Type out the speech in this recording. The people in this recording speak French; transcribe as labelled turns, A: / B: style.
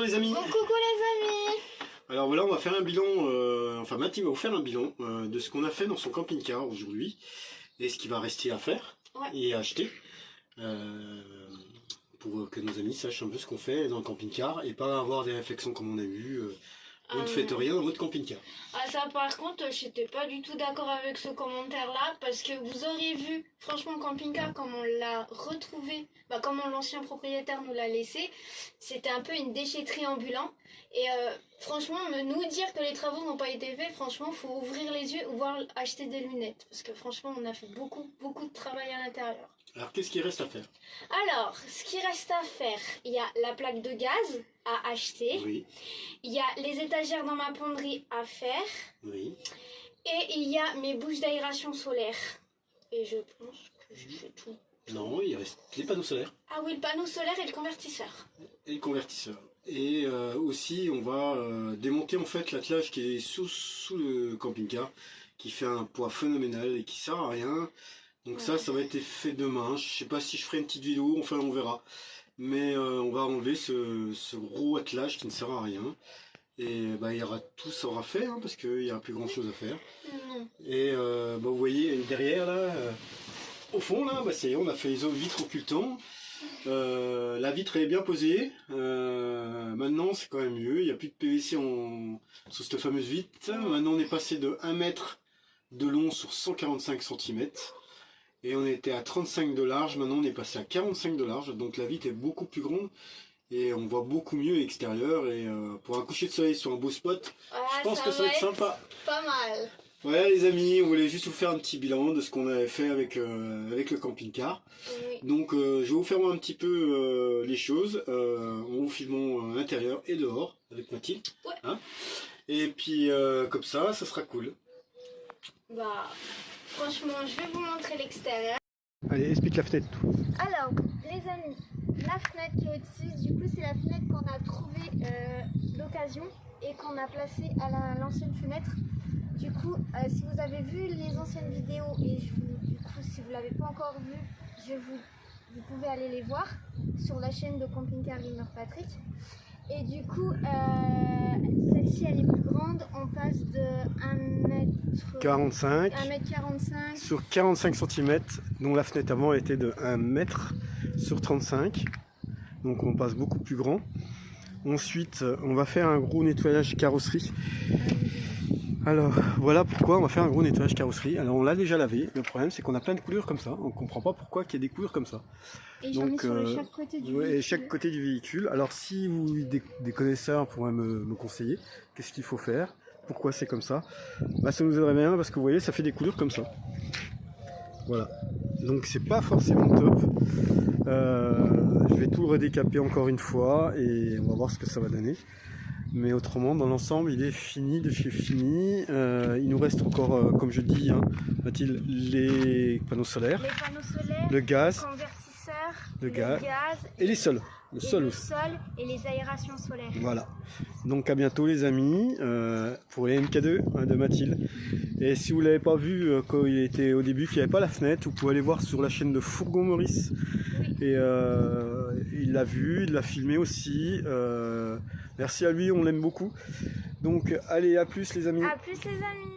A: les amis.
B: Coucou les amis.
A: Alors voilà, on va faire un bilan, enfin Mathie va vous faire un bilan de ce qu'on a fait dans son camping-car aujourd'hui et ce qui va rester à faire et à acheter pour que nos amis sachent un peu ce qu'on fait dans le camping-car et pas avoir des réflexions comme on a eu. Vous ne faites rien dans votre camping-car.
B: Ah ça par contre, j'étais pas du tout d'accord avec ce commentaire-là parce que vous auriez vu, franchement, camping-car comme on l'a retrouvé, comment l'ancien propriétaire nous l'a laissé, c'était un peu une déchetterie ambulante. Et franchement, nous dire que les travaux n'ont pas été faits, franchement, faut ouvrir les yeux ou voir acheter des lunettes parce que franchement, on a fait beaucoup de travail à l'intérieur.
A: Alors qu'est-ce qui reste à faire?
B: Alors, ce qui reste à faire, il y a la plaque de gaz à acheter.
A: Oui.
B: Il y a les étagères dans ma penderie à faire.
A: Oui.
B: Et il y a mes bouches d'aération solaire. Et je pense que j'ai fait tout.
A: Non, il reste les panneaux solaires.
B: Ah oui, le panneau solaire et le convertisseur.
A: Et le convertisseur. Et aussi, on va démonter en fait l'attelage qui est sous le camping-car, qui fait un poids phénoménal et qui sert à rien. Donc ça va être fait demain. Je sais pas si je ferai une petite vidéo, enfin on verra. Mais on va enlever ce gros attelage qui ne sert à rien. Et il y aura tout ça aura fait, hein, parce qu'il n'y aura plus grand chose à faire. Et vous voyez derrière là, au fond là, ça y est, on a fait les vitres occultants. La vitre est bien posée. Maintenant c'est quand même mieux. Il n'y a plus de PVC sur cette fameuse vitre. Maintenant on est passé de 1 mètre de long sur 145 cm. Et on était à 35 de large, maintenant on est passé à 45 de large, donc la vitre est beaucoup plus grande et on voit beaucoup mieux l'extérieur. Et pour un coucher de soleil sur un beau spot, je pense que ça va être sympa.
B: Pas mal.
A: Ouais les amis, on voulait juste vous faire un petit bilan de ce qu'on avait fait avec le camping-car.
B: Oui.
A: Donc je vais vous faire un petit peu les choses en vous filmant l'intérieur et dehors avec Mathilde.
B: Ouais.
A: Hein, et puis comme ça sera cool.
B: Franchement, je vais vous montrer l'extérieur.
A: Allez, explique la fenêtre.
B: Alors, les amis, la fenêtre qui est au-dessus, du coup, c'est la fenêtre qu'on a trouvée d'occasion et qu'on a placée à l'ancienne fenêtre. Du coup, si vous avez vu les anciennes vidéos et du coup, si vous ne l'avez pas encore vu, vous pouvez aller les voir sur la chaîne de Camping Car Gamer Patrick. Et du coup, celle-ci elle est plus grande, on passe de 1m45
A: sur 45 cm, dont la fenêtre avant était de 1 mètre sur 35, donc on passe beaucoup plus grand. Ensuite, on va faire un gros nettoyage carrosserie. Alors voilà pourquoi on va faire un gros nettoyage carrosserie. Alors on l'a déjà lavé, le problème c'est qu'on a plein de coulures comme ça, on ne comprend pas pourquoi il y a des coulures comme ça.
B: Et j'en ai sur chaque côté du véhicule.
A: Chaque côté du véhicule. Alors si vous des connaisseurs pourraient me conseiller, qu'est-ce qu'il faut faire, pourquoi c'est comme ça, ça nous aiderait bien parce que vous voyez ça fait des coulures comme ça. Voilà, donc c'est pas forcément top. Je vais tout redécaper encore une fois et on va voir ce que ça va donner. Mais autrement, dans l'ensemble, il est fini de chez fini. Il nous reste encore, comme je dis, Mathilde, les panneaux solaires, le gaz, le gaz et les sols. Le sol
B: et les aérations solaires.
A: Voilà. Donc à bientôt les amis pour les MK2 de Mathilde. Et si vous ne l'avez pas vu quand il était au début, qu'il n'y avait pas la fenêtre, vous pouvez aller voir sur la chaîne de Fourgon Maurice. Et il l'a vu, il l'a filmé aussi. Merci à lui, on l'aime beaucoup. Donc allez, à plus les amis.
B: À plus les amis.